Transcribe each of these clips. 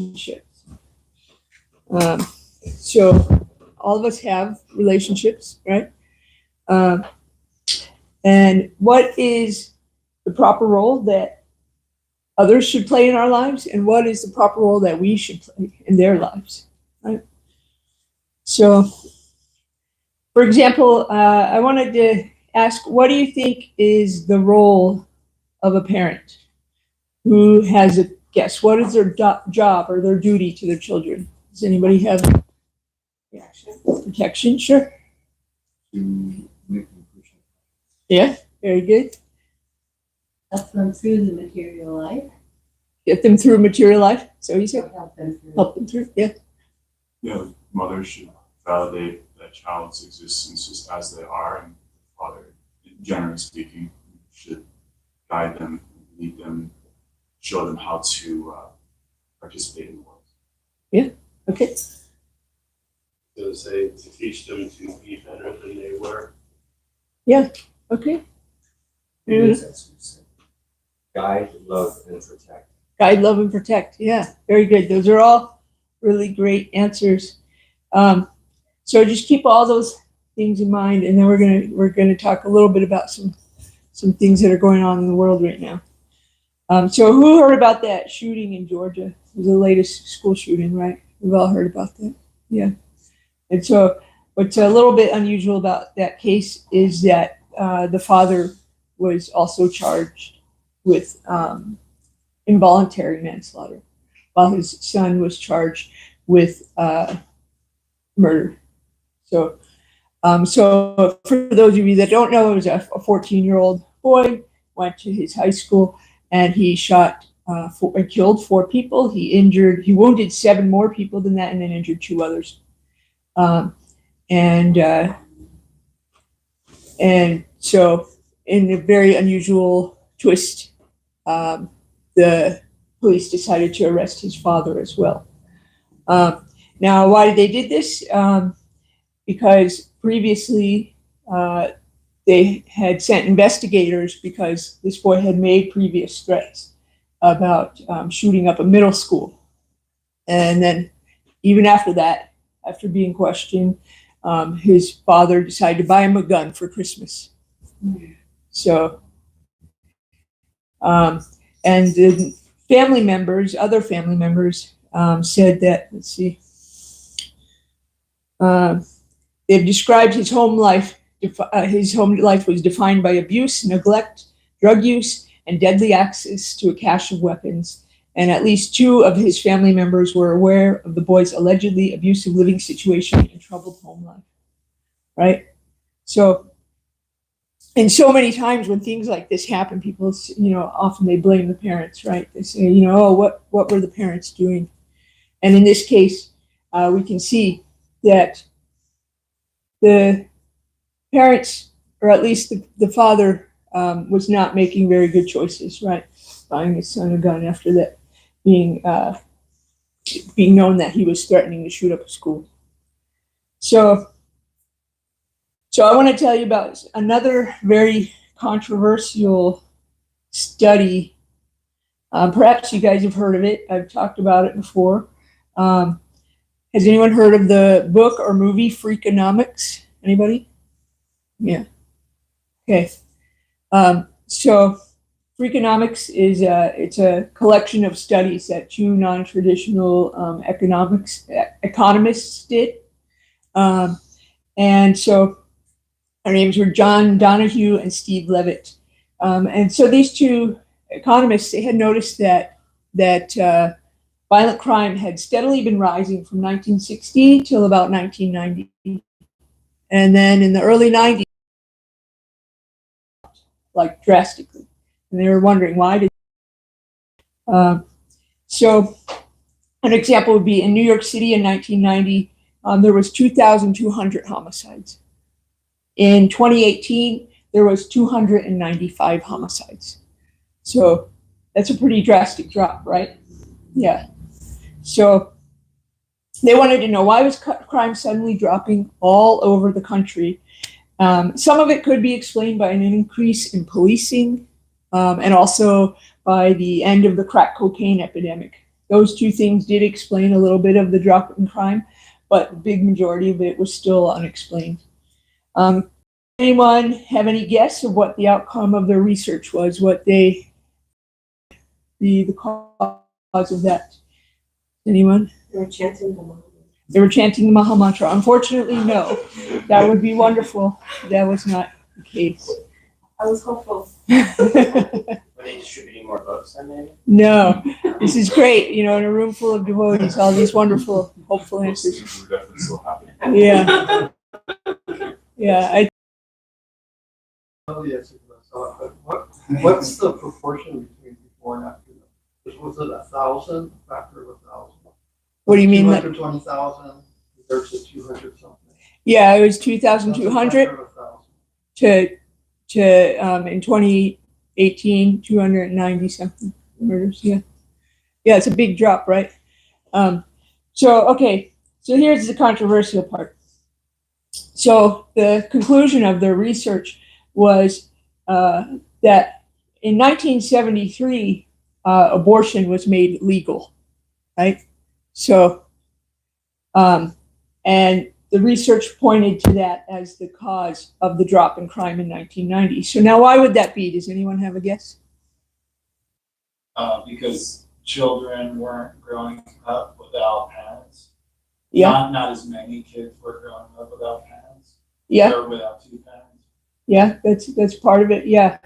relationships. So all of us have relationships, right? And what is the proper role that others should play in our lives, and what is the proper role that we should play in their lives, right? So, for example, I wanted to ask, what do you think is the role of a parent who has a guess? What is their job or their duty to their children? Does anybody have protection? Sure. Yeah, very good. Help them through the material life. Get them through material life. So you said Help them through. help them through. Yeah. Yeah, mothers should validate the child's existence just as they are, and the father, generally speaking, should guide them, lead them, show them how to participate in the world. Yeah. Okay. To say to teach them to be better than they were. Yeah. Okay. Guide, love, and protect. Guide, love, and protect. Yeah, very good. Those are all really great answers. So just keep all those things in mind, and then we're gonna talk a little bit about some things that are going on in the world right now. So who heard about that shooting in Georgia? It was the latest school shooting, right? We've all heard about that. Yeah. And so what's a little bit unusual about that case is that the father was also charged with involuntary manslaughter, while his son was charged with murder. So, so for those of you that don't know, it was a 14-year-old boy, went to his high school, and he shot and killed 4 people. He wounded 7 more people than that, and then injured 2 others. And so, in a very unusual twist, the police decided to arrest his father as well. Now, why they did this? Because previously they had sent investigators because this boy had made previous threats about shooting up a middle school. And then even after that, after being questioned, his father decided to buy him a gun for Christmas. So, and the family members, other family members, said that, let's see, they've described his home life. His home life was defined by abuse, neglect, drug use, and deadly access to a cache of weapons. And at least 2 of his family members were aware of the boy's allegedly abusive living situation and troubled home life. Right? So, and so many times when things like this happen, people, often they blame the parents, right? They say, oh, what were the parents doing? And in this case, we can see that the parents, or at least the father, was not making very good choices, right? Buying his son a gun after that, being known that he was threatening to shoot up a school. So I want to tell you about another very controversial study. Perhaps you guys have heard of it. I've talked about it before. Has anyone heard of the book or movie Freakonomics? Anybody? Yeah. Okay. So Freakonomics is it's a collection of studies that 2 non-traditional economists did. And so their names were John Donahue and Steve Levitt. And so these 2 economists, they had noticed that violent crime had steadily been rising from 1960 till about 1990. And then in the early 90s, like drastically. And they were wondering why so an example would be in New York City in 1990, there was 2,200 homicides. In 2018, there was 295 homicides. So that's a pretty drastic drop, right? Yeah. So they wanted to know, why was crime suddenly dropping all over the country? Some of it could be explained by an increase in policing, and also by the end of the crack cocaine epidemic those two things did explain a little bit of the drop in crime, but the big majority of it was still unexplained. Anyone have any guess of what the outcome of their research was? What the cause of that? Anyone? They were chanting the Maha. They were chanting the Maha Mantra. Unfortunately, no. That would be wonderful. That was not the case. I was hopeful. Were they distributing more books then maybe? No, this is great. You know, in a room full of devotees, all these wonderful, hopeful Those answers. things were definitely still happening. Yeah, yeah. Oh, yes, what's the proportion between before and after? Was it 1,000, a factor of 1,000? What do you mean? Like, 220,000 versus 200 something. yeah, it was 2,200 Factor of 1,000. to in 2018, 290 something murders. Yeah, yeah, it's a big drop, right? So here's the controversial part. So the conclusion of their research was that in 1973, abortion was made legal, right? So, and the research pointed to that as the cause of the drop in crime in 1990. So now why would that be? Does anyone have a guess? Because children weren't growing up without parents. Yeah, Not as many kids were growing up without parents. yeah, Or without two parents. yeah, that's part of it, yeah.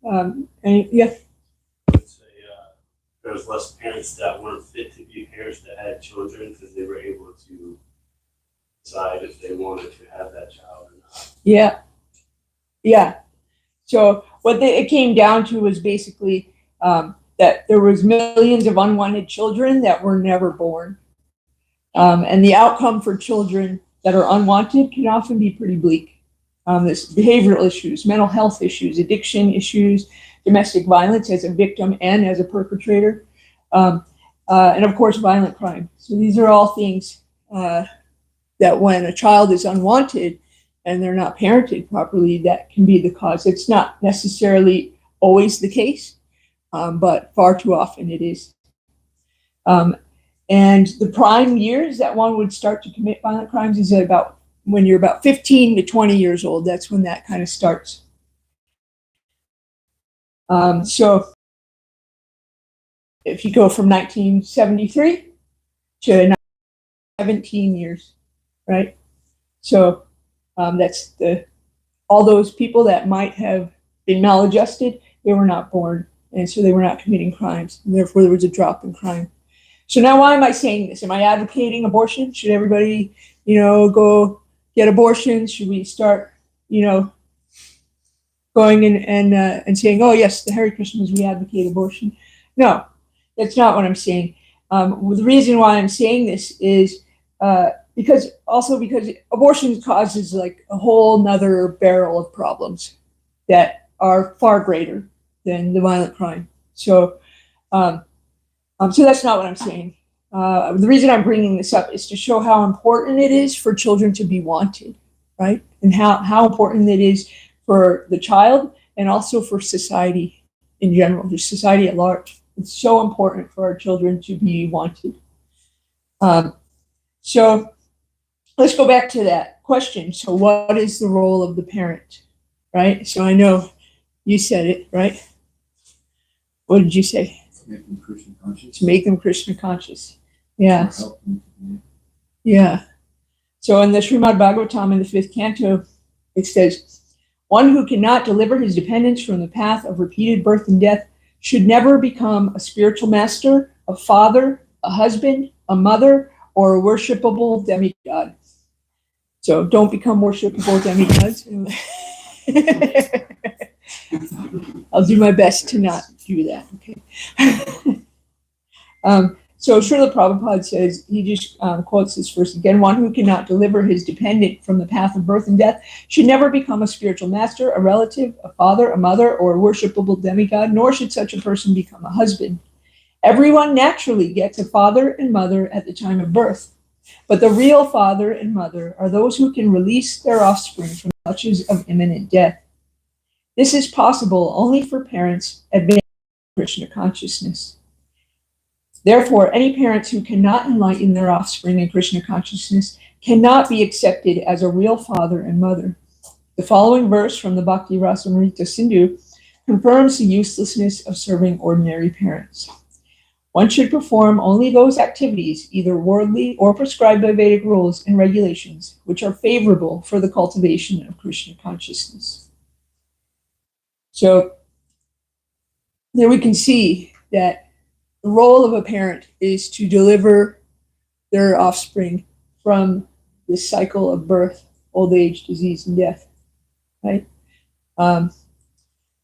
And yeah, Say, there was less parents that weren't fit to be parents that had children because they were able to decide if they wanted to have that child or not. yeah, yeah. So what it came down to was basically that there was millions of unwanted children that were never born. And the outcome for children that are unwanted can often be pretty bleak. There's behavioral issues, mental health issues, addiction issues, domestic violence as a victim and as a perpetrator, and of course, violent crime. So these are all things that when a child is unwanted and they're not parented properly, that can be the cause. It's not necessarily always the case, but far too often it is. And the prime years that one would start to commit violent crimes is about when you're about 15 to 20 years old. That's when that kind of starts. So if you go from 1973 to 17 years, right? So that's all those people that might have been maladjusted, they were not born, and so they were not committing crimes, and therefore there was a drop in crime. So now why am I saying this? Am I advocating abortion? Should everybody, go get abortions? Should we start, going and saying, oh yes, the Hare Krishnas, we advocate abortion? No, that's not what I'm saying. The reason why I'm saying this is because abortion causes like a whole nother barrel of problems that are far greater than the violent crime. So that's not what I'm saying. The reason I'm bringing this up is to show how important it is for children to be wanted, right? And how important it is for the child and also for society in general, just society at large. It's so important for our children to be wanted. So let's go back to that question. So what is the role of the parent, right? So I know you said it, right? What did you say? Make them Krishna conscious. To make them Krishna conscious. Yeah. Help them to be. Yeah. So in the Srimad Bhagavatam in the 5th canto, it says, one who cannot deliver his dependents from the path of repeated birth and death should never become a spiritual master, a father, a husband, a mother, or a worshipable demigod. So don't become worshipable demigods. I'll do my best to not do that. Okay. So Srila Prabhupada says, he just quotes this verse again, one who cannot deliver his dependent from the path of birth and death should never become a spiritual master, a relative, a father, a mother, or a worshipable demigod, nor should such a person become a husband. Everyone naturally gets a father and mother at the time of birth, but the real father and mother are those who can release their offspring from clutches of imminent death. This is possible only for parents advanced in Krishna consciousness. Therefore, any parents who cannot enlighten their offspring in Krishna consciousness cannot be accepted as a real father and mother. The following verse from the Bhakti Rasamrita Sindhu confirms the uselessness of serving ordinary parents. One should perform only those activities, either worldly or prescribed by Vedic rules and regulations, which are favorable for the cultivation of Krishna consciousness. So there we can see that the role of a parent is to deliver their offspring from this cycle of birth, old age, disease, and death. Right?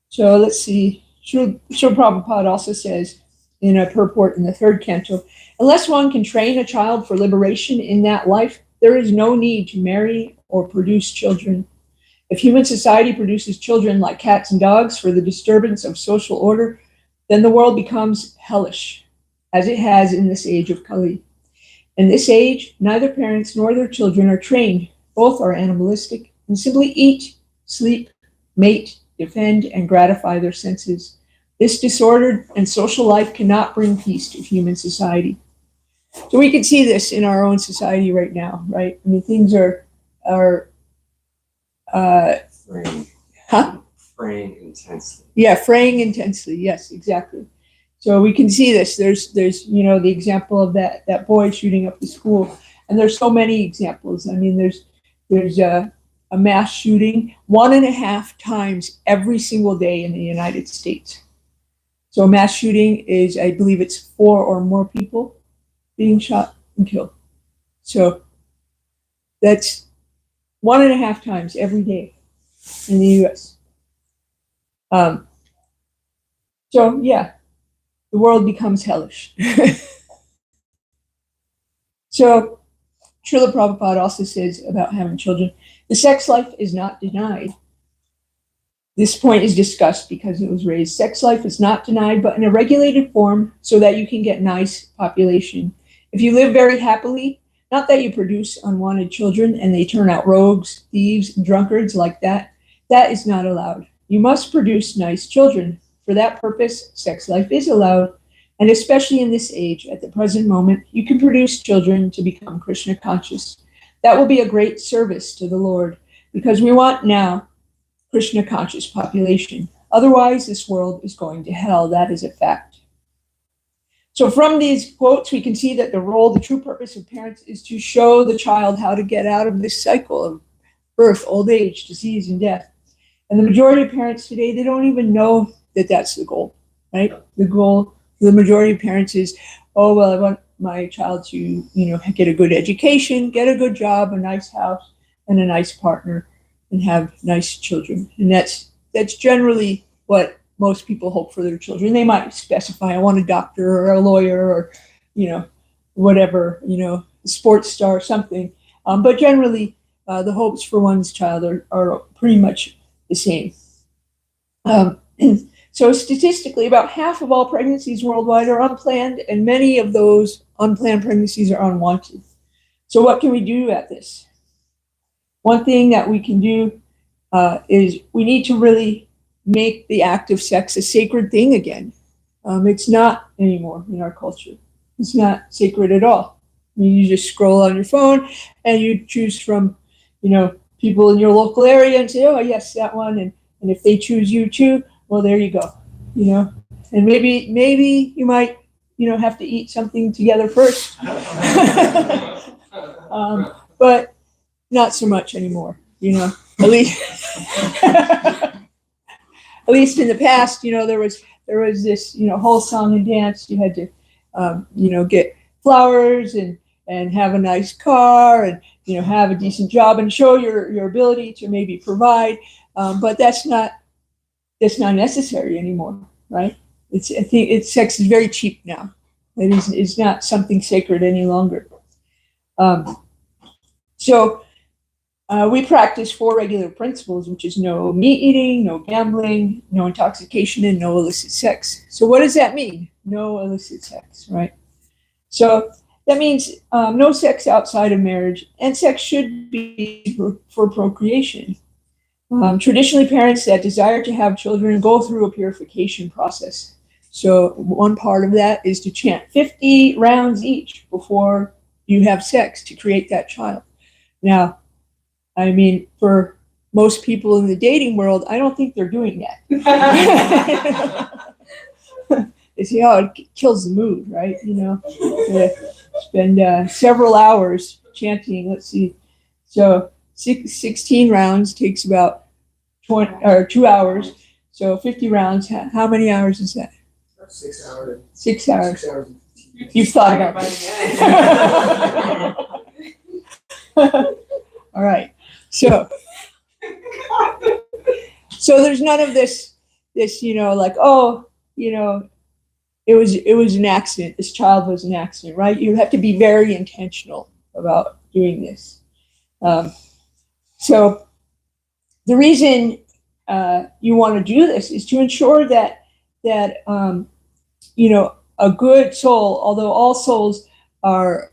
So let's see. Srila Prabhupada also says in a purport in the third canto, unless one can train a child for liberation in that life, there is no need to marry or produce children. If human society produces children like cats and dogs for the disturbance of social order, then the world becomes hellish, as it has in this age of Kali. In this age, neither parents nor their children are trained. Both are animalistic and simply eat, sleep, mate, defend, and gratify their senses. This disordered and social life cannot bring peace to human society. So we can see this in our own society right now, right? I mean, things are Fraying. huh? Fraying intensely. Yeah, fraying intensely. Yes, exactly. So we can see this. There's the example of that boy shooting up the school, and there's so many examples. I mean, there's a mass shooting 1.5 times every single day in the United States. So a mass shooting is, I believe it's 4 or more people being shot and killed. So that's 1.5 times every day in the U.S. So yeah, the world becomes hellish. So Srila Prabhupada also says about having children, the sex life is not denied. This point is discussed because it was raised. Sex life is not denied, but in a regulated form so that you can get nice population. If you live very happily, not that you produce unwanted children and they turn out rogues, thieves, and drunkards like that, that is not allowed. You must produce nice children. For that purpose, sex life is allowed. And especially in this age, at the present moment, you can produce children to become Krishna conscious. That will be a great service to the Lord, because we want now Krishna conscious population. Otherwise, this world is going to hell. That is a fact. So from these quotes, we can see that the true purpose of parents is to show the child how to get out of this cycle of birth, old age, disease, and death. And the majority of parents today, they don't even know that that's the goal, right? The goal for the majority of parents is, oh, well, I want my child to, get a good education, get a good job, a nice house, and a nice partner, and have nice children. And that's generally what most people hope for their children. They might specify, I want a doctor or a lawyer or, whatever, a sports star or something. But generally, the hopes for one's child are pretty much the same. So statistically, about half of all pregnancies worldwide are unplanned, and many of those unplanned pregnancies are unwanted. So what can we do at this? One thing that we can do is we need to really make the act of sex a sacred thing again. It's not anymore in our culture. It's not sacred at all. I mean, you just scroll on your phone and you choose from, people in your local area and say, oh, yes, that one. And if they choose you too, well, there you go, And maybe you might, have to eat something together first. But not so much anymore, at least at least in the past, there was this, whole song and dance. You had to, get flowers and have a nice car and, have a decent job and show your ability to maybe provide. But that's not necessary anymore, right? I think sex is very cheap now. It's not something sacred any longer. So we practice 4 regular principles, which is no meat eating, no gambling, no intoxication, and no illicit sex. So what does that mean? No illicit sex, right? So that means no sex outside of marriage, and sex should be for procreation. Traditionally, parents that desire to have children go through a purification process. So one part of that is to chant 50 rounds each before you have sex to create that child. Now, I mean, for most people in the dating world, I don't think they're doing that. You see how it kills the mood, right? You know, spend several hours chanting. Let's see. So 16 rounds takes about 2 hours. So 50 rounds, how many hours is that? 6 hours. 6 hours. 6 hours. You've thought about that. All right. So there's none of this, you know, like, oh, you know, it was an accident. This child was an accident, right? You have to be very intentional about doing this. So the reason you want to do this is to ensure that you know, a good soul, although all souls are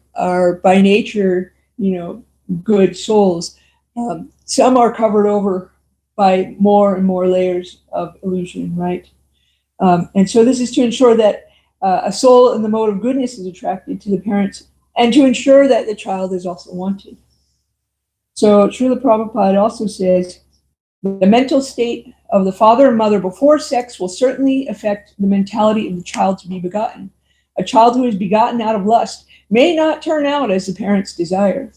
by nature, you know, good souls, some are covered over by more and more layers of illusion, right? And so this is to ensure that a soul in the mode of goodness is attracted to the parents, and to ensure that the child is also wanted. So Srila Prabhupada also says, the mental state of the father and mother before sex will certainly affect the mentality of the child to be begotten. A child who is begotten out of lust may not turn out as the parents desire.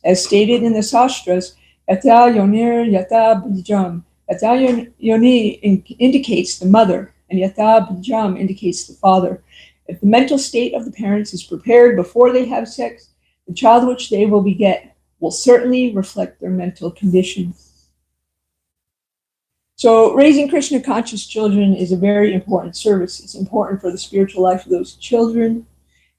As stated in the Sastras, Yata Yonir Yata Bijam. Yata Yoni indicates the mother, and Yata Bijam indicates the father. If the mental state of the parents is prepared before they have sex, the child which they will beget will certainly reflect their mental condition. So raising Krishna conscious children is a very important service. It's important for the spiritual life of those children.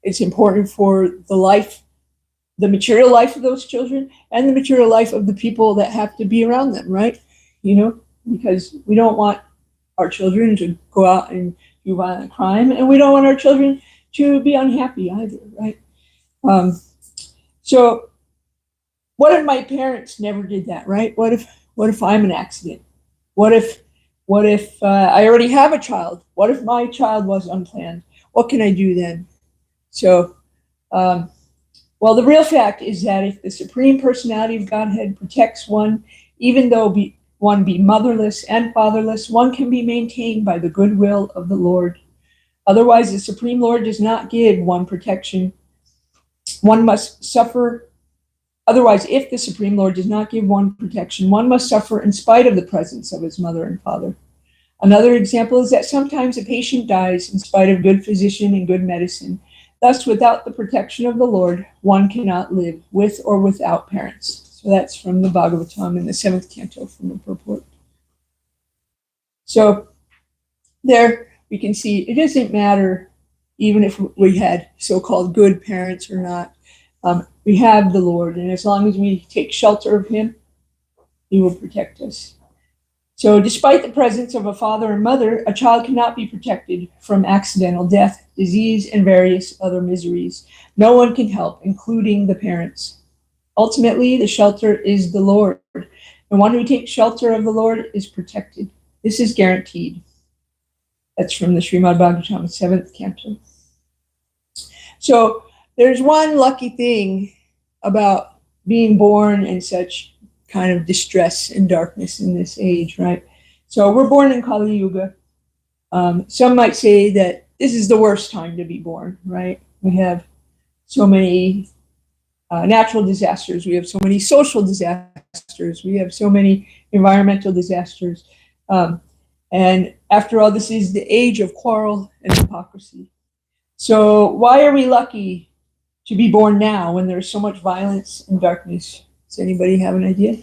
It's important for the material life of those children, and the material life of the people that have to be around them, right? You know, because we don't want our children to go out and do violent crime, and we don't want our children to be unhappy either, right? So what if my parents never did that, right? What if I'm an accident? What if I already have a child? What if my child was unplanned? What can I do then? So, well, the real fact is that if the Supreme Personality of Godhead protects one, even though one be motherless and fatherless, one can be maintained by the goodwill of the Lord. Otherwise, the Supreme Lord does not give one protection. One must suffer. Otherwise, if the Supreme Lord does not give one protection, one must suffer in spite of the presence of his mother and father. Another example is that sometimes a patient dies in spite of good physician and good medicine. Thus, without the protection of the Lord, one cannot live with or without parents. So that's from the Bhagavatam in the 7th canto from the purport. So there we can see it doesn't matter even if we had so-called good parents or not. We have the Lord, and as long as we take shelter of him, he will protect us. So despite the presence of a father and mother, a child cannot be protected from accidental death, disease, and various other miseries. No one can help, including the parents. Ultimately, the shelter is the Lord, and one who takes shelter of the Lord is protected. This is guaranteed. That's from the Srimad Bhagavatam, 7th canto. So there's one lucky thing about being born in such kind of distress and darkness in this age, right? So we're born in Kali Yuga. Some might say that this is the worst time to be born, right? We have so many natural disasters. We have so many social disasters. We have so many environmental disasters. And after all, this is the age of quarrel and hypocrisy. So why are we lucky to be born now when there's so much violence and darkness? Does anybody have an idea?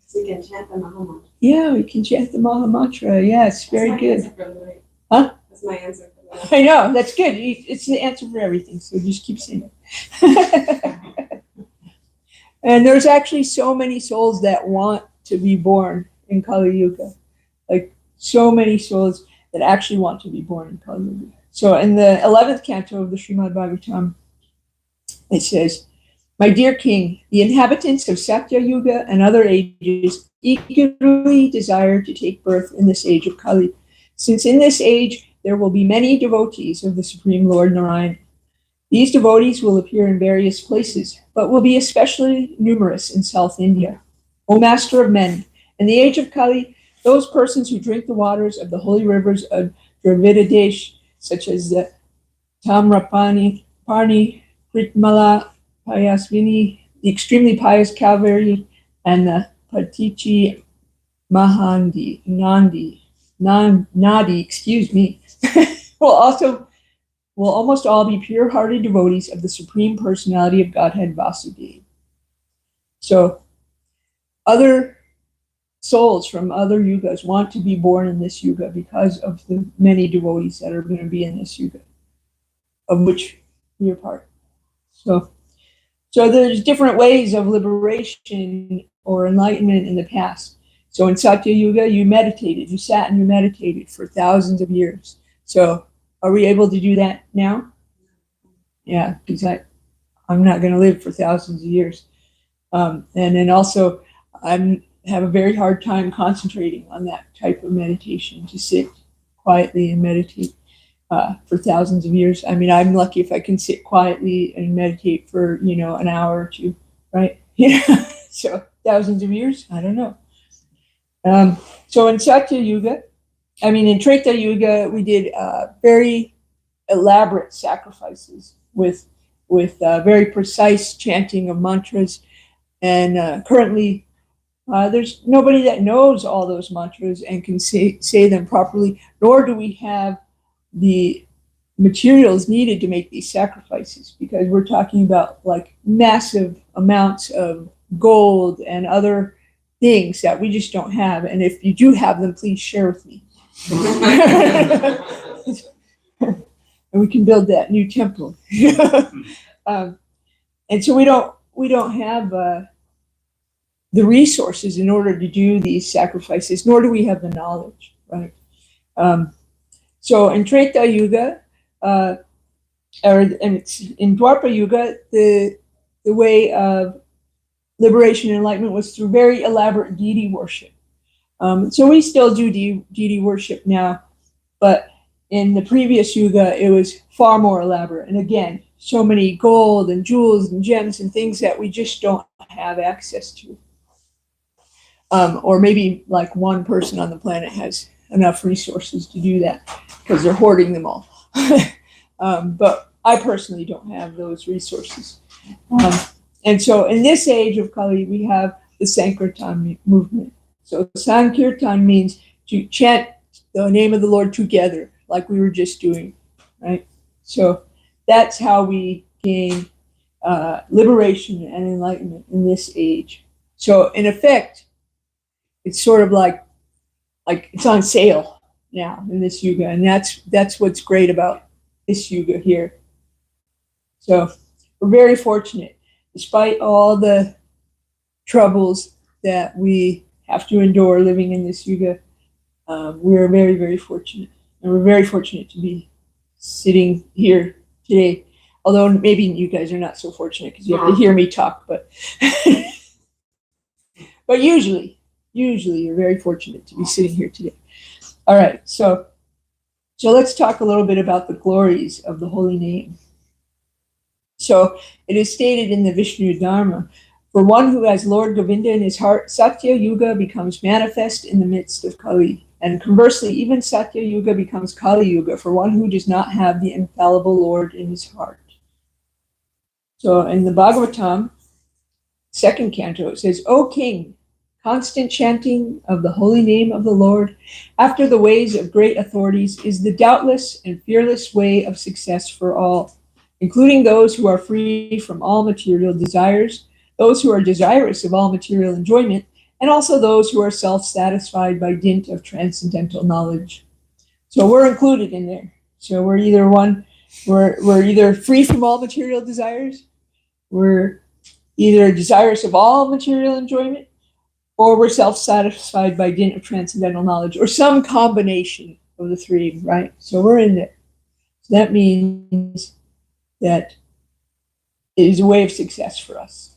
So you can chant the Maha Mantra. Yeah, we can chant the Maha Mantra. Yeah, it's very good. Huh? That's my answer for that. I know, that's good. It's the answer for everything, so just keep saying it. And there's actually so many souls that want to be born in Kali Yuga. Like, so many souls that actually want to be born in Kali Yuga. So in the 11th canto of the Srimad Bhagavatam, it says, "My dear king, the inhabitants of Satya Yuga and other ages eagerly desire to take birth in this age of Kali. Since in this age there will be many devotees of the Supreme Lord Narayan. These devotees will appear in various places, but will be especially numerous in South India. O Master of Men, in the age of Kali, those persons who drink the waters of the holy rivers of Dravida Desh, such as the Tamrapani, Parni, Kritmala, Payasvini, the extremely pious Kaveri, and the Patichi Mahandi, Nadi, excuse me, will almost all be pure-hearted devotees of the Supreme Personality of Godhead Vasudeva. So, other souls from other yugas want to be born in this yuga because of the many devotees that are going to be in this yuga, of which we are part. So there's different ways of liberation or enlightenment in the past. So in Satya Yuga, you meditated, you sat and you meditated for thousands of years. So are we able to do that now? Yeah, because I'm not going to live for thousands of years. And then also, I have a very hard time concentrating on that type of meditation, to sit quietly and meditate for thousands of years. I mean, I'm lucky if I can sit quietly and meditate for, an hour or two, right? So thousands of years, I don't know. So in Satya Yuga, in Treta Yuga, we did very elaborate sacrifices with very precise chanting of mantras. And currently, there's nobody that knows all those mantras and can say them properly, nor do we have the materials needed to make these sacrifices, because we're talking about like massive amounts of gold and other things that we just don't have. And if you do have them, please share with me. And we can build that new temple. And so we don't have the resources in order to do these sacrifices, nor do we have the knowledge, right? So in Treta Yuga, in Dwapara Yuga, the way of liberation and enlightenment was through very elaborate deity worship. So we still do deity worship now, but in the previous Yuga, it was far more elaborate. And again, so many gold and jewels and gems and things that we just don't have access to. Or maybe like one person on the planet has enough resources to do that because they're hoarding them all. But I personally don't have those resources. And so in this age of Kali, we have the Sankirtan movement. So Sankirtan means to chant the name of the Lord together, like we were just doing, right? So that's how we gain liberation and enlightenment in this age. So in effect, it's sort of like it's on sale now in this yuga, and that's what's great about this yuga here. So we're very fortunate, despite all the troubles that we have to endure living in this yuga. We're very, very fortunate, and we're very fortunate to be sitting here today. Although maybe you guys are not so fortunate because you have to hear me talk, but but usually you're very fortunate to be sitting here today. All right, so let's talk a little bit about the glories of the holy name. So it is stated in the Vishnu Dharma, for one who has Lord Govinda in his heart, Satya Yuga becomes manifest in the midst of Kali. And conversely, even Satya Yuga becomes Kali Yuga for one who does not have the infallible Lord in his heart. So in the Bhagavatam, 2nd canto, it says, O king, constant chanting of the holy name of the Lord after the ways of great authorities is the doubtless and fearless way of success for all, including those who are free from all material desires, those who are desirous of all material enjoyment, and also those who are self-satisfied by dint of transcendental knowledge. So we're included in there. So we're either free from all material desires, we're either desirous of all material enjoyment, or we're self-satisfied by dint of transcendental knowledge, or some combination of the three, right? So we're in there. So that means that it is a way of success for us.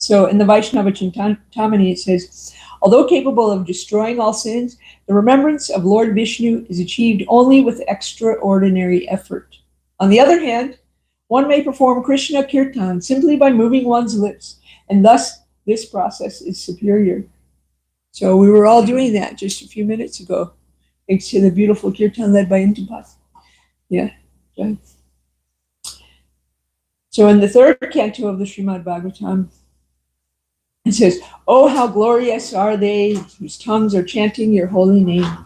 So in the Vaishnava Chintamani, it says, although capable of destroying all sins, the remembrance of Lord Vishnu is achieved only with extraordinary effort. On the other hand, one may perform Krishna Kirtan simply by moving one's lips, and thus this process is superior. So we were all doing that just a few minutes ago, thanks to the beautiful Kirtan led by Intipat. Yeah. Okay. So in the third canto of the Srimad Bhagavatam, it says, oh, how glorious are they whose tongues are chanting your holy name.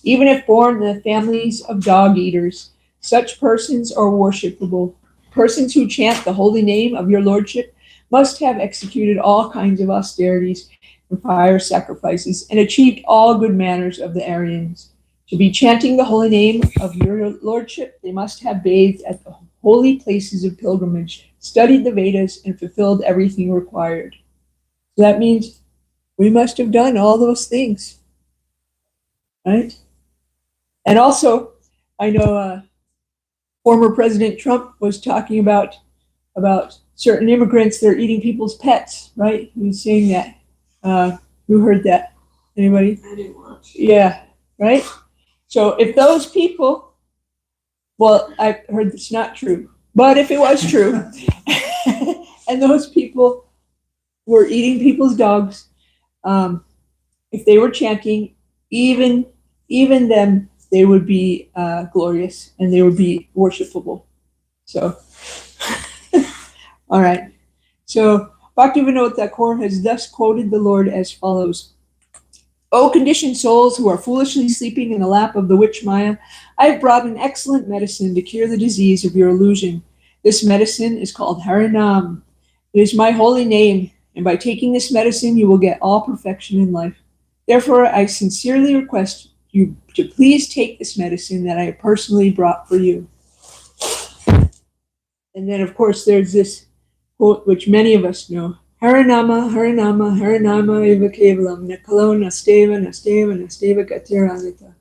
Even if born in the families of dog eaters, such persons are worshipable. Persons who chant the holy name of your lordship must have executed all kinds of austerities and fire sacrifices and achieved all good manners of the Aryans. To be chanting the holy name of your lordship, they must have bathed at the holy places of pilgrimage, studied the Vedas, and fulfilled everything required. So that means we must have done all those things, right? And also, I know former President Trump was talking about certain immigrants that are eating people's pets, right? He was saying that. Who heard that? Anybody? I didn't watch. Yeah, right? So if those people, well, I heard it's not true, but if it was true, and those people were eating people's dogs, if they were chanting, even them, they would be glorious and they would be worshipable. So, all right. So Bhaktivinoda Thakur has thus quoted the Lord as follows. O conditioned souls who are foolishly sleeping in the lap of the witch Maya, I have brought an excellent medicine to cure the disease of your illusion. This medicine is called Harinam. It is my holy name, and by taking this medicine, you will get all perfection in life. Therefore, I sincerely request you to please take this medicine that I have personally brought for you. And then, of course, there's this quote which many of us know. Harinama, Harinama, Harinama eva kevalam, nakalo nasteva, nasteva, nasteva gatiralita.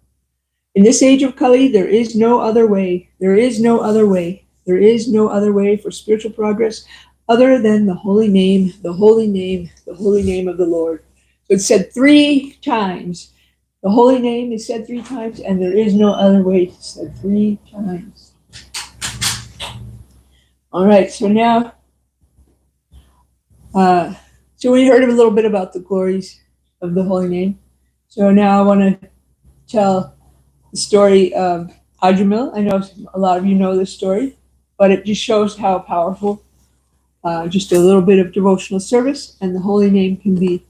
In this age of Kali, there is no other way. There is no other way. There is no other way for spiritual progress other than the holy name, the holy name, the holy name of the Lord. So it's said 3 times. The holy name is said 3 times, and there is no other way. It's said 3 times. All right, so now, so we heard a little bit about the glories of the holy name. So now I want to tell the story of Ajamil. I know a lot of you know this story, but it just shows how powerful just a little bit of devotional service and the holy name can be.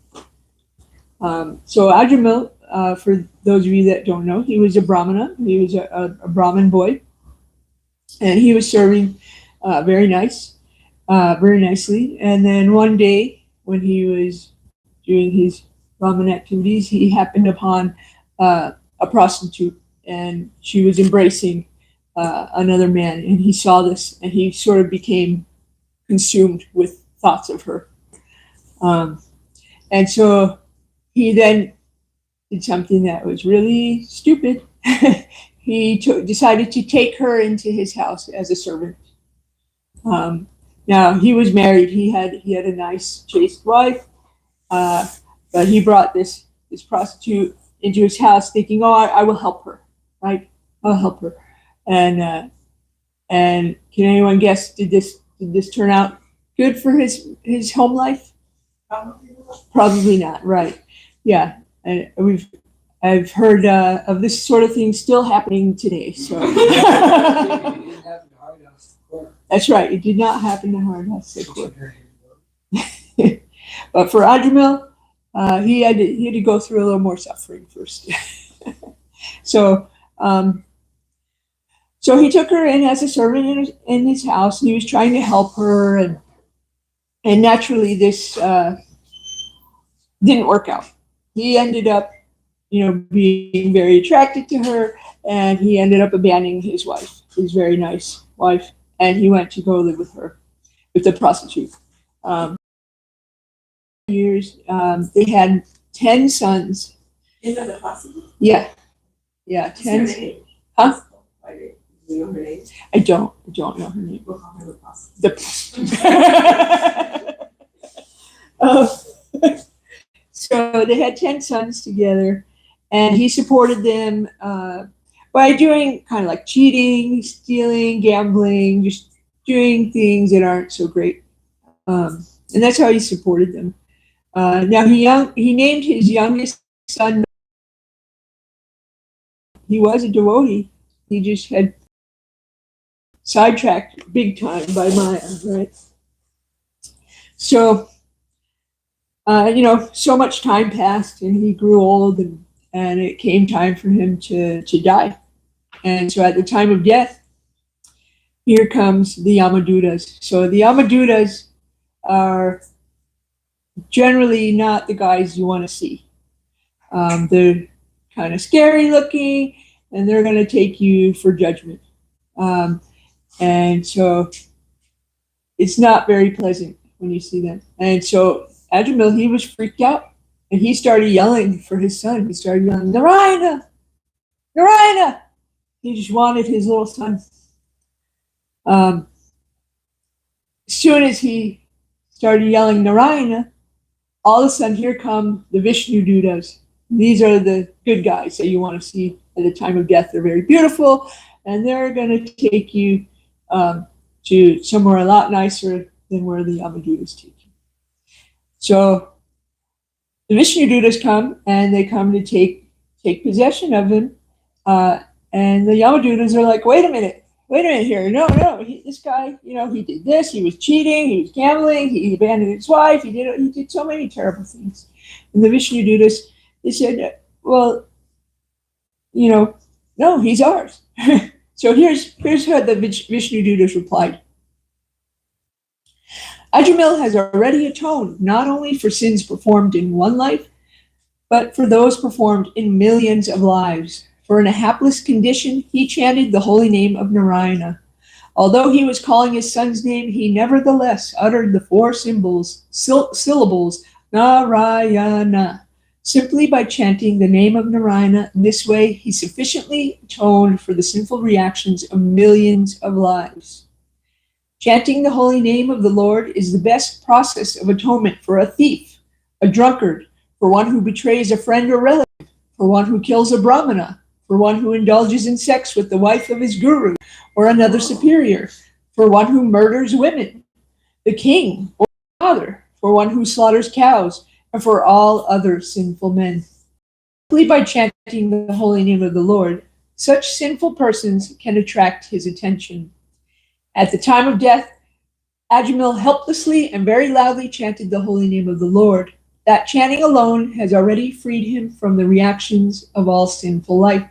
So Ajamil, for those of you that don't know, he was a Brahmana. He was a Brahmin boy, and he was serving very nicely. And then one day, when he was doing his Brahmin activities, he happened upon a prostitute, and she was embracing another man, and he saw this, and he sort of became consumed with thoughts of her. And so he then did something that was really stupid. He decided to take her into his house as a servant. Now he was married. He had a nice, chaste wife, but he brought this prostitute into his house, thinking, "Oh, I will help her, right? I'll help her." And can anyone guess? Did this turn out good for his home life? Probably not. Right? Yeah, and I've heard of this sort of thing still happening today. So that's right. It did not happen to Harinam Thakur. But for Ajamil, he had to go through a little more suffering first. So he took her in as a servant in his house, and he was trying to help her, and naturally this didn't work out. He ended up, being very attracted to her, and he ended up abandoning his wife, his very nice wife, and he went to go live with her, with the prostitute. Years, they had 10 sons. Isn't the prostitute? Yeah, 10. Huh? Do you know her name? I don't know her name. We'll call her the prostitute. The so they had 10 sons together, and he supported them by doing kind of like cheating, stealing, gambling, just doing things that aren't so great. And that's how he supported them. Now he named his youngest son. He was a devotee. He just had sidetracked big time by Maya, right? So, so much time passed, and he grew old, and it came time for him to die. And so at the time of death, here comes the Yamadutas. So the Yamadutas are generally not the guys you want to see. They're kind of scary looking, and they're going to take you for judgment. And so it's not very pleasant when you see them. And so Ajamil, he was freaked out, and he started yelling for his son. He started yelling, Narayana! Narayana! He just wanted his little son. As soon as he started yelling Narayana, all of a sudden here come the Vishnu Dutas. These are the good guys that you want to see at the time of death. They're very beautiful, and they're going to take you to somewhere a lot nicer than where the Yamadutas take you. So the Vishnu Dutas come, and they come to take possession of him. And the Yamadutas are like, wait a minute here. No, this guy, he did this, he was cheating, he was gambling, he abandoned his wife, he did so many terrible things. And the Vishnu Dutas, they said, well, no, he's ours. So here's how the Vishnu Dutas replied. Ajamil has already atoned not only for sins performed in one life, but for those performed in millions of lives. For in a hapless condition, he chanted the holy name of Narayana. Although he was calling his son's name, he nevertheless uttered the 4 syllables Narayana. Simply by chanting the name of Narayana in this way, he sufficiently atoned for the sinful reactions of millions of lives. Chanting the holy name of the Lord is the best process of atonement for a thief, a drunkard, for one who betrays a friend or relative, for one who kills a brahmana, for one who indulges in sex with the wife of his guru or another superior, for one who murders women, the king or the father, for one who slaughters cows, and for all other sinful men. Simply by chanting the holy name of the Lord, such sinful persons can attract his attention. At the time of death, Ajamil helplessly and very loudly chanted the holy name of the Lord. That chanting alone has already freed him from the reactions of all sinful life.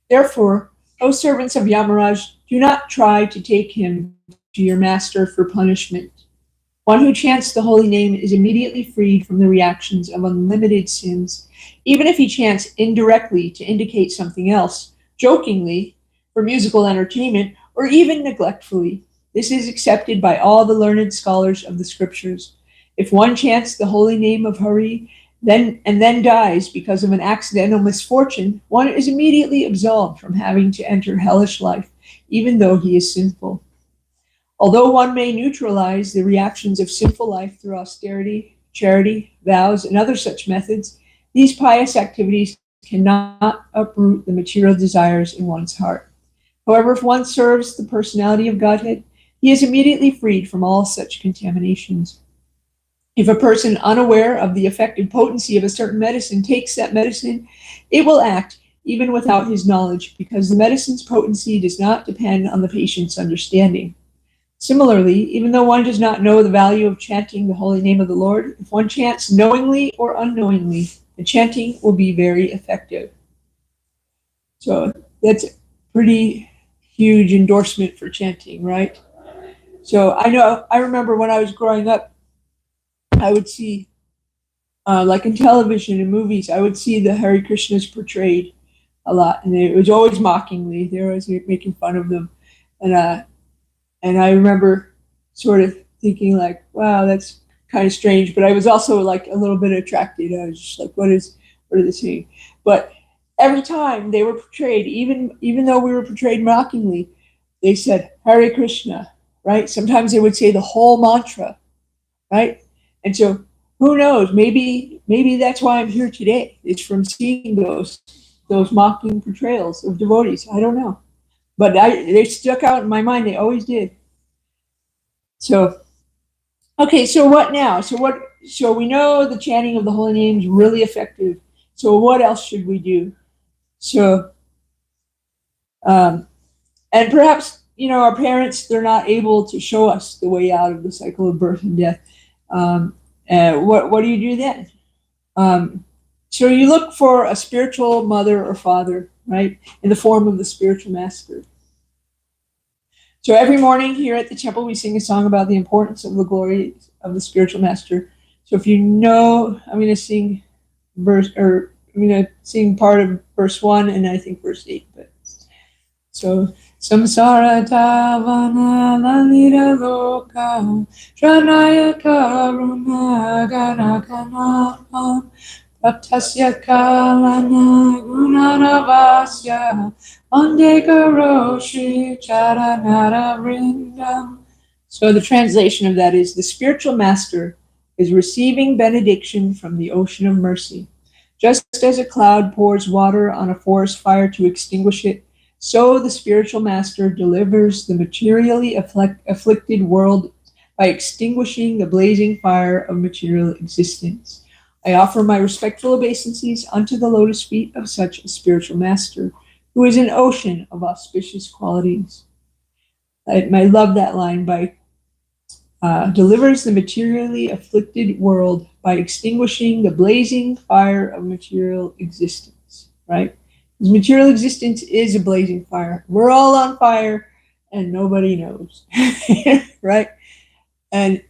Therefore, O servants of Yamaraj, do not try to take him to your master for punishment. One who chants the holy name is immediately freed from the reactions of unlimited sins, even if he chants indirectly to indicate something else, jokingly, for musical entertainment, or even neglectfully. This is accepted by all the learned scholars of the scriptures. If one chants the holy name of Hari, then dies because of an accidental misfortune, one is immediately absolved from having to enter hellish life, even though he is sinful. Although one may neutralize the reactions of sinful life through austerity, charity, vows, and other such methods, these pious activities cannot uproot the material desires in one's heart. However, if one serves the personality of Godhead, he is immediately freed from all such contaminations. If a person unaware of the effective potency of a certain medicine takes that medicine, it will act even without his knowledge, because the medicine's potency does not depend on the patient's understanding. Similarly, even though one does not know the value of chanting the holy name of the Lord, if one chants knowingly or unknowingly, the chanting will be very effective. So that's a pretty huge endorsement for chanting, right? So I remember when I was growing up, I would see, like in television and movies, I would see the Hare Krishnas portrayed a lot, and it was always mockingly. They were always making fun of them, and I remember sort of thinking like, wow, that's kind of strange. But I was also like a little bit attracted. I was just like, what are they saying? But every time they were portrayed, even though we were portrayed mockingly, they said Hare Krishna, right? Sometimes they would say the whole mantra, right? And so who knows? Maybe that's why I'm here today. It's from seeing those mocking portrayals of devotees. I don't know, but they stuck out in my mind. They always did. So, okay. So what now? So we know the chanting of the holy names is really effective. So what else should we do? So, and perhaps our parents, they're not able to show us the way out of the cycle of birth and death. What do you do then? So you look for a spiritual mother or father, right, in the form of the spiritual master. So every morning here at the temple, we sing a song about the importance of the glory of the spiritual master. So if you know, I'm going to sing part of verse 1 and I think verse 8. But so samsara tavana lalita loka shranaya karuna gana kana Taptasya kalana gunaravasya Andekaroshi charanara vrindam. So the translation of that is, the spiritual master is receiving benediction from the ocean of mercy. Just as a cloud pours water on a forest fire to extinguish it, so the spiritual master delivers the materially afflicted world by extinguishing the blazing fire of material existence. I offer my respectful obeisances unto the lotus feet of such a spiritual master, who is an ocean of auspicious qualities. I love that line, by delivers the materially afflicted world by extinguishing the blazing fire of material existence, right? Because material existence is a blazing fire. We're all on fire and nobody knows, right? And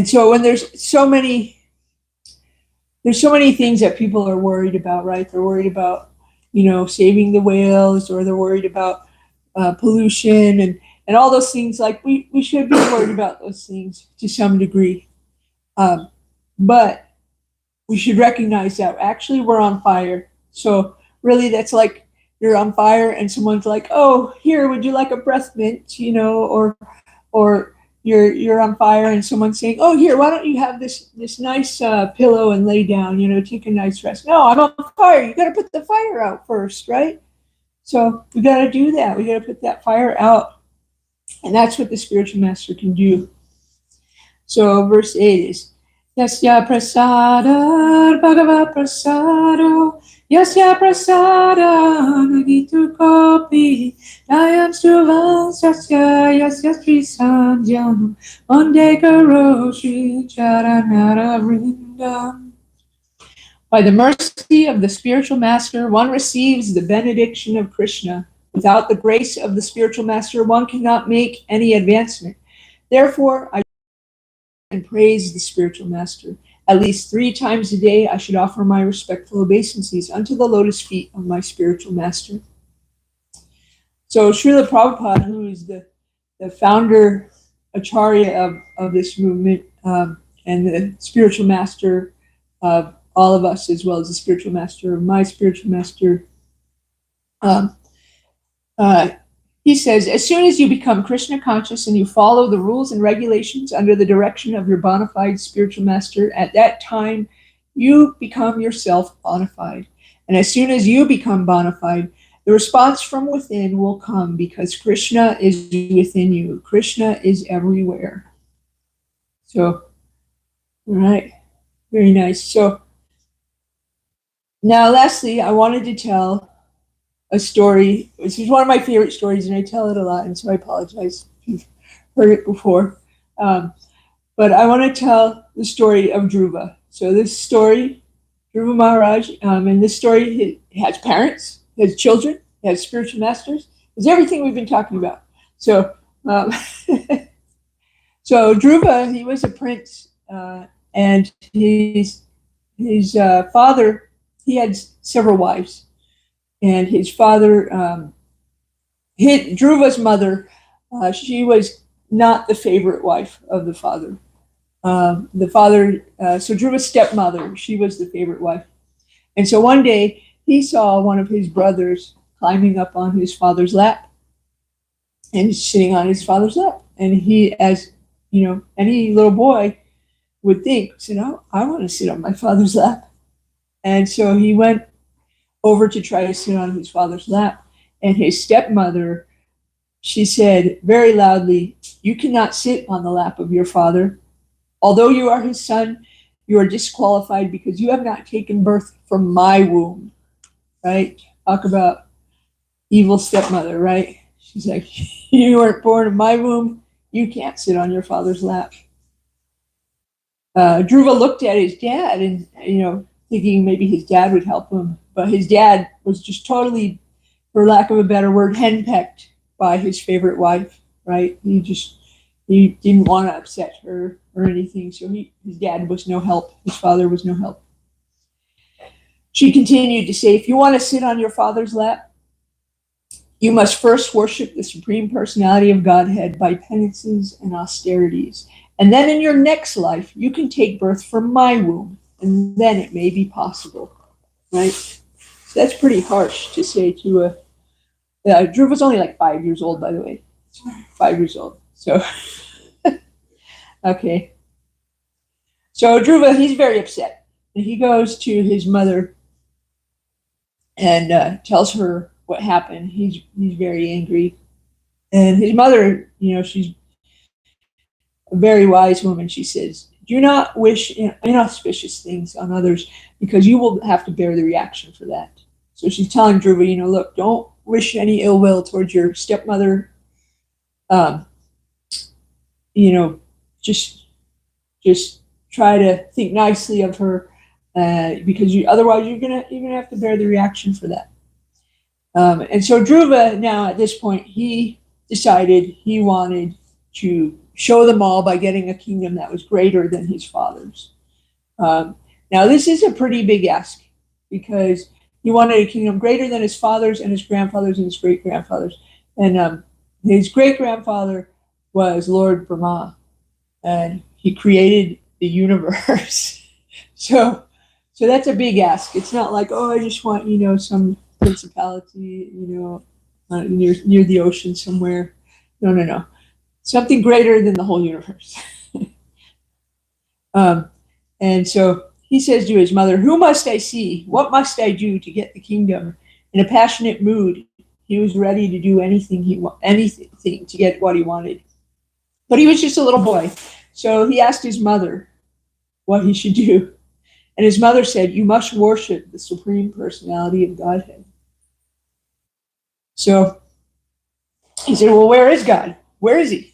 so when there's so many things that people are worried about, right? They're worried about, saving the whales, or they're worried about pollution and all those things. Like we should be worried about those things to some degree. But we should recognize that actually we're on fire. So really that's like you're on fire and someone's like, oh, here, would you like a breath mint? Or you're on fire and someone's saying, oh, here, why don't you have this nice pillow and lay down, take a nice rest. No, I'm on fire. You got to put the fire out first, right? So we got to do that. We got to put that fire out. And that's what the spiritual master can do. So verse 8 is, Yasya prasada bhagava prasado Yasya prasada nagitu kopi Dayam stuvam yasya sri sanjam Ondekaroshi charanara vrindam. By the mercy of the spiritual master, one receives the benediction of Krishna. Without the grace of the spiritual master, one cannot make any advancement. Therefore, I and praise the spiritual master. At least 3 times a day, I should offer my respectful obeisances unto the lotus feet of my spiritual master. So Srila Prabhupada, who is the founder, acharya of this movement, and the spiritual master of all of us, as well as the spiritual master of my spiritual master, he says, as soon as you become Krishna conscious and you follow the rules and regulations under the direction of your bona fide spiritual master, at that time you become yourself bona fide. And as soon as you become bona fide, the response from within will come, because Krishna is within you. Krishna is everywhere. So, all right, very nice. So now lastly, I wanted to tell a story. This is one of my favorite stories, and I tell it a lot, and so I apologize if you've heard it before. But I want to tell the story of Dhruva. So this story, Dhruva Maharaj, and this story has parents, has children, has spiritual masters, has everything we've been talking about. So, so Dhruva, he was a prince, and his father, he had several wives. And his father, Dhruva's mother, she was not the favorite wife of the father. So Dhruva's stepmother, she was the favorite wife. And so one day he saw one of his brothers climbing up on his father's lap and sitting on his father's lap. And he, as any little boy, would think, said, "Oh, I want to sit on my father's lap." And so he went over to try to sit on his father's lap. And his stepmother, she said very loudly, "You cannot sit on the lap of your father. Although you are his son, you are disqualified because you have not taken birth from my womb." Right? Talk about evil stepmother, right? She's like, "You weren't born in my womb. You can't sit on your father's lap." Dhruva looked at his dad and, thinking maybe his dad would help him. But his dad was just totally, for lack of a better word, henpecked by his favorite wife, right? He didn't want to upset her or anything. So his dad was no help. His father was no help. She continued to say, "If you want to sit on your father's lap, you must first worship the Supreme Personality of Godhead by penances and austerities. And then in your next life, you can take birth from my womb, and then it may be possible." Right? So that's pretty harsh to say to Dhruv was only like 5 years old, by the way. 5 years old. So, okay. So Dhruva, he's very upset. And he goes to his mother and tells her what happened. He's very angry. And his mother, she's a very wise woman. She says, "Do not wish inauspicious things on others because you will have to bear the reaction for that." So she's telling Dhruva, look, don't wish any ill will towards your stepmother. Just try to think nicely of her because otherwise you're gonna have to bear the reaction for that. And so Dhruva now at this point, he decided he wanted to show them all by getting a kingdom that was greater than his father's. Now this is a pretty big ask because he wanted a kingdom greater than his father's and his grandfather's and his great-grandfather's. And his great-grandfather was Lord Brahma, and he created the universe. So that's a big ask. It's not like, oh, I just want, some principality, near the ocean somewhere. No. Something greater than the whole universe. And so he says to his mother, "Who must I see? What must I do to get the kingdom?" In a passionate mood, he was ready to do anything to get what he wanted. But he was just a little boy. So he asked his mother what he should do. And his mother said, "You must worship the Supreme Personality of Godhead." So he said, "Well, where is God? Where is he?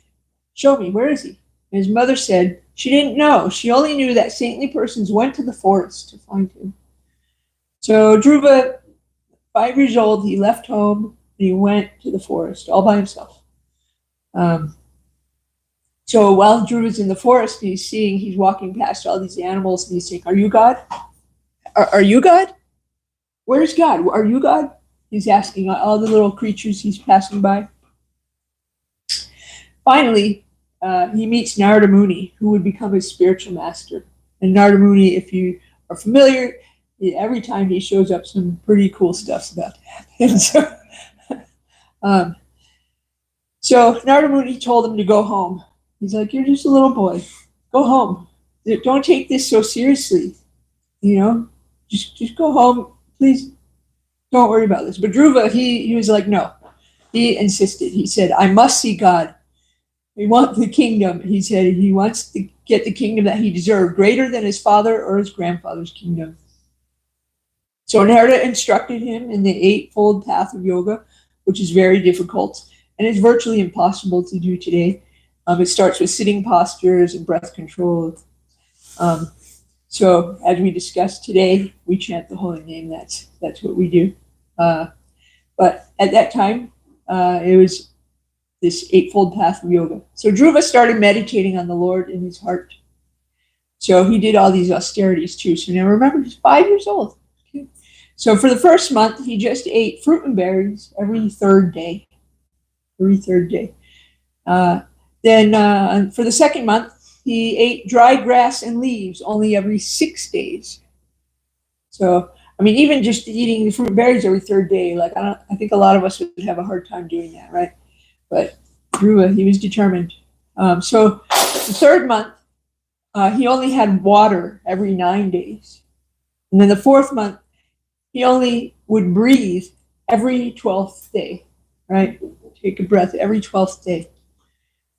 Show me, where is he?" And his mother said she didn't know. She only knew that saintly persons went to the forest to find him. So Dhruva, 5 years old, he left home and he went to the forest all by himself. So while Dhruva's in the forest, he's walking past all these animals and he's saying, "Are you God? Are you God? Where's God? Are you God?" He's asking all the little creatures he's passing by. Finally, he meets Narada Muni, who would become his spiritual master. And Narada Muni, if you are familiar, every time he shows up, some pretty cool stuff's about to happen. So Narada Muni told him to go home. He's like, "You're just a little boy. Go home. Don't take this so seriously. Just go home. Please don't worry about this." But Dhruva, he was like, no. He insisted. He said, "I must see God. We want the kingdom." He said he wants to get the kingdom that he deserved, greater than his father or his grandfather's kingdom. So Narada instructed him in the eightfold path of yoga, which is very difficult and is virtually impossible to do today. It starts with sitting postures and breath control. So as we discussed today, we chant the holy name. That's what we do. But at that time, it was this eightfold path of yoga. So Dhruva started meditating on the Lord in his heart. So he did all these austerities too. So now remember, he's 5 years old. Okay. So for the first month, he just ate fruit and berries every third day. Then for the second month, he ate dry grass and leaves only every 6 days. So, even just eating the fruit and berries every third day, I think a lot of us would have a hard time doing that, right? But Dhruva, he was determined. So the third month, he only had water every 9 days. And then the 4th month, he only would breathe every 12th day, right? Take a breath every 12th day.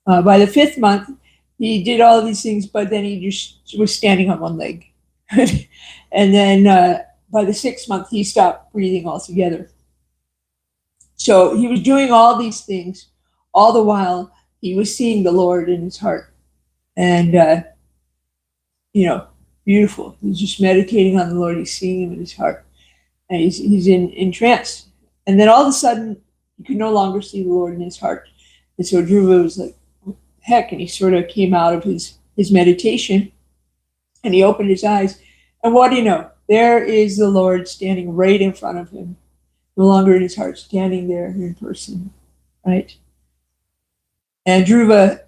By the 5th month, he did all of these things, but then he just was standing on one leg. And then by the 6th month, he stopped breathing altogether. So he was doing all these things, all the while he was seeing the Lord in his heart. And, beautiful. He's just meditating on the Lord. He's seeing him in his heart. And he's in trance. And then all of a sudden, he could no longer see the Lord in his heart. And so Dhruva was like, heck, and he sort of came out of his meditation, and he opened his eyes. And what do you know? There is the Lord standing right in front of him, no longer in his heart, standing there in person, right? And Dhruva,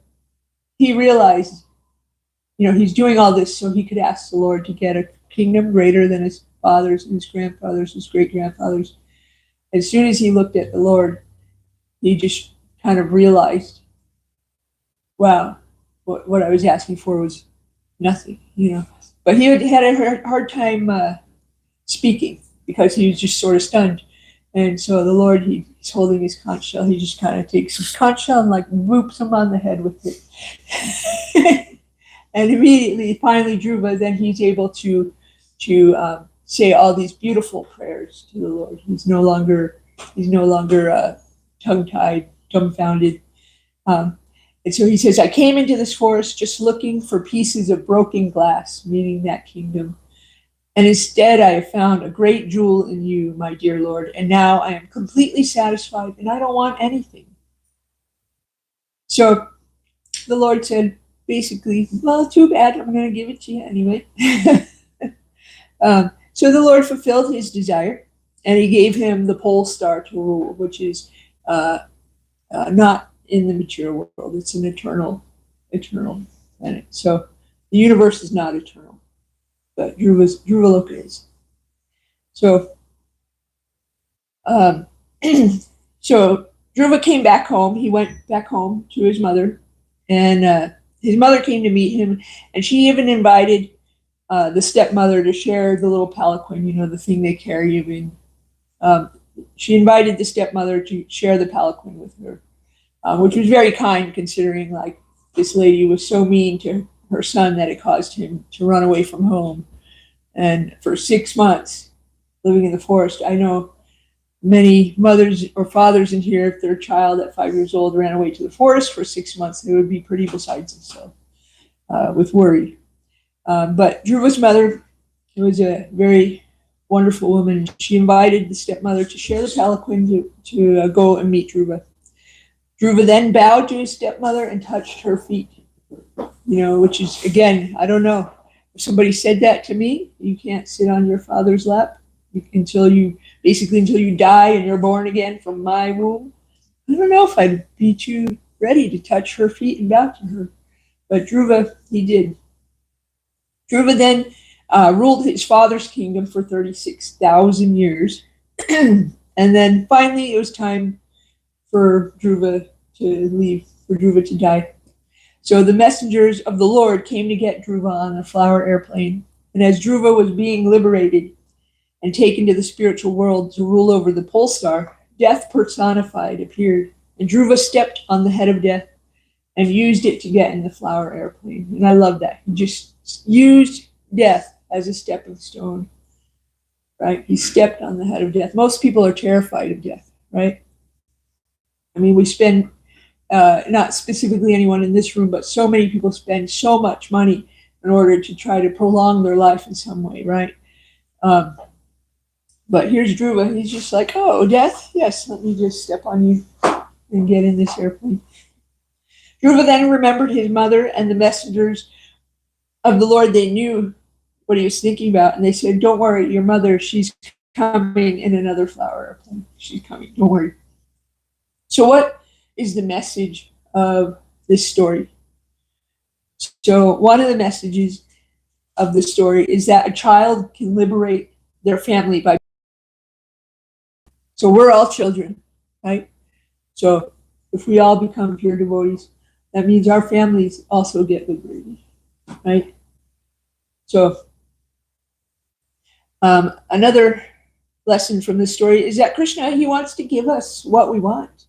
he realized, he's doing all this so he could ask the Lord to get a kingdom greater than his fathers and his grandfathers, his great-grandfathers. As soon as he looked at the Lord, he just kind of realized, wow, what I was asking for was nothing, But he had a hard time speaking because he was just sort of stunned. And so the Lord, he's holding his conch shell. He just kind of takes his conch shell and like whoops him on the head with it. And immediately, finally, Dhruva, then he's able to say all these beautiful prayers to the Lord. He's no longer tongue-tied, dumbfounded. And so he says, I came into this forest just looking for pieces of broken glass, meaning that kingdom. And instead, I have found a great jewel in you, my dear Lord. And now I am completely satisfied and I don't want anything. So the Lord said, basically, well, too bad. I'm going to give it to you anyway. So the Lord fulfilled his desire and he gave him the pole star to rule, which is not in the material world. It's an eternal planet. So the universe is not eternal, but Dhruva is. So, so Dhruva came back home. He went back home to his mother, and his mother came to meet him, and she even invited the stepmother to share the little palanquin, the thing they carry you in. She invited the stepmother to share the palanquin with her. Which was very kind considering like this lady was so mean to her son that it caused him to run away from home. And for 6 months living in the forest, I know many mothers or fathers in here, if their child at 5 years old ran away to the forest for 6 months, they would be pretty beside themselves with worry. But Dhruva's mother was a very wonderful woman. She invited the stepmother to share the palanquin to go and meet Dhruva. Dhruva then bowed to his stepmother and touched her feet, which is, again, I don't know. If somebody said that to me, you can't sit on your father's lap until you die and you're born again from my womb. I don't know if I'd be too ready to touch her feet and bow to her. But Dhruva, he did. Dhruva then ruled his father's kingdom for 36,000 years. And then finally it was time for Dhruva to leave, for Dhruva to die. So the messengers of the Lord came to get Dhruva on a flower airplane. And as Dhruva was being liberated and taken to the spiritual world to rule over the pole star, death personified appeared. And Dhruva stepped on the head of death and used it to get in the flower airplane. And I love that. He just used death as a stepping stone, right? He stepped on the head of death. Most people are terrified of death, right? I mean, we spend, not specifically anyone in this room, but so many people spend so much money in order to try to prolong their life in some way, right? But here's Dhruva. He's just like, oh, death? Yes, let me just step on you and get in this airplane. Dhruva then remembered his mother and the messengers of the Lord. They knew what he was thinking about, and they said, don't worry, your mother, she's coming in another flower airplane. She's coming, don't worry. So what is the message of this story? So one of the messages of the story is that a child can liberate their family by. So we're all children, right? So if we all become pure devotees, that means our families also get liberated. right? So, another lesson from this story is that Krishna, he wants to give us what we want.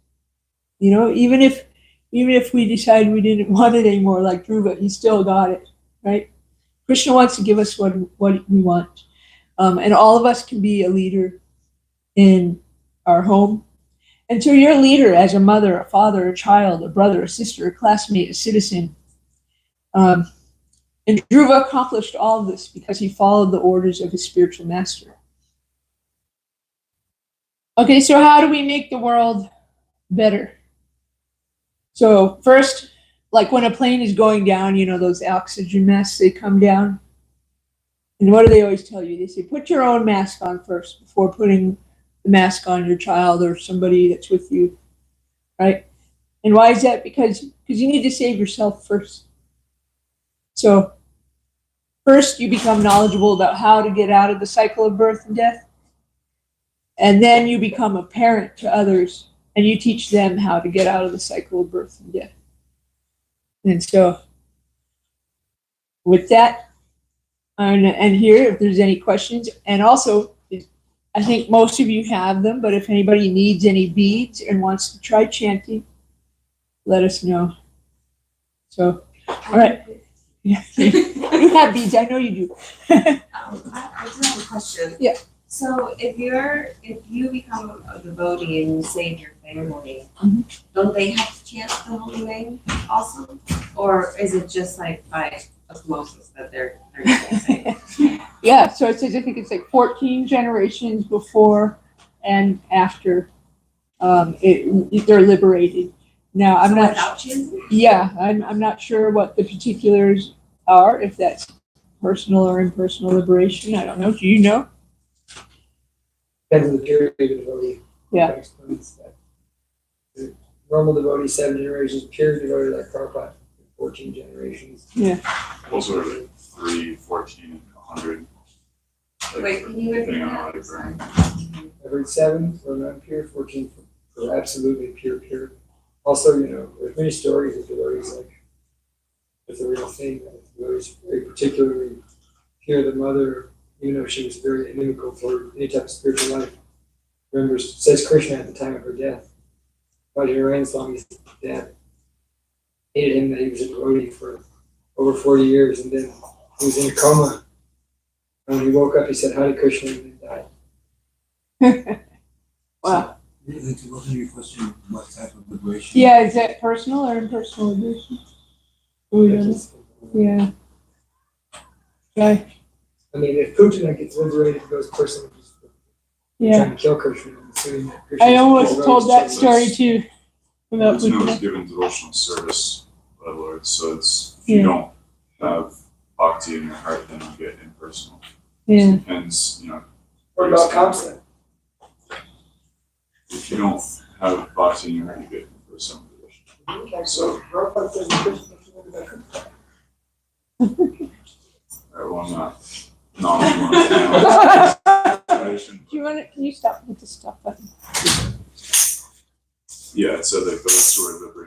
You know, even if we decide we didn't want it anymore, like Dhruva, he still got it, right? Krishna wants to give us what we want. And all of us can be a leader in our home. And so you're a leader as a mother, a father, a child, a brother, a sister, a classmate, a citizen. And Dhruva accomplished all of this because he followed the orders of his spiritual master. Okay, so how do we make the world better? So first, like when a plane is going down, you know, those oxygen masks, they come down. And what do they always tell you? They say, put your own mask on first before putting the mask on your child or somebody that's with you, right? And why is that? Because you need to save yourself first. So first you become knowledgeable about how to get out of the cycle of birth and death. And then you become a parent to others and you teach them how to get out of the cycle of birth and death. And so with that, and here, if there's any questions, and also, I think most of you have them, but if anybody needs any beads and wants to try chanting, let us know. So, all right. Yeah. You have beads, I know you do. I do have a question. Yeah. So if you become a devotee and you save your family, Mhm. don't they have to chant the holy name also? Or is it just like by osmosis that they're getting saved? Yeah, so it says, I think it's like 14 generations before and after they're liberated. Now, I'm So not, without chanting? yeah, I'm not sure what the particulars are, if that's personal or impersonal liberation. I don't know. Do you know? Depends on the period of devotee. Yeah. That explains that. The normal devotee, 7 generations, pure devotee like Prabhupada, 14 generations. Yeah. Also, are like 3, 14, and 100. Like, Wait, can you repeat depending on how that? they burn. Every 7 for non-pure, 14 for absolutely pure. Also, you know, there's many stories of devotees like it's a real thing. Devotees very particularly pure. The mother, even though she was very inimical for any type of spiritual life, remembers, says Krishna at the time of her death. Vajrayana Swami's dad hated him that he was a devotee for over 40 years, and then he was in a coma. And when he woke up, he said, Hare Krishna, and then died. Wow. Wasn't your question what type of liberation? Yeah, is that personal or impersonal liberation? Oh, yeah. Yeah. Right. I mean, if Putin gets liberated, he goes personally Yeah. trying to kill Krishna. I'm assuming that Krishna I almost told that story too. About It's known as Buddha. given devotional service by the Lord. So it's if you Yeah. don't have bhakti in your heart, then you get impersonal. Yeah. Depends, you know. What about Kamsa? If you don't have bhakti in your heart, you get impersonal devotion. So, Prabhupada says Krishna can live that. well, I'm not Do you want to? Can you stop with the stop button? Yeah, so that those who are liberated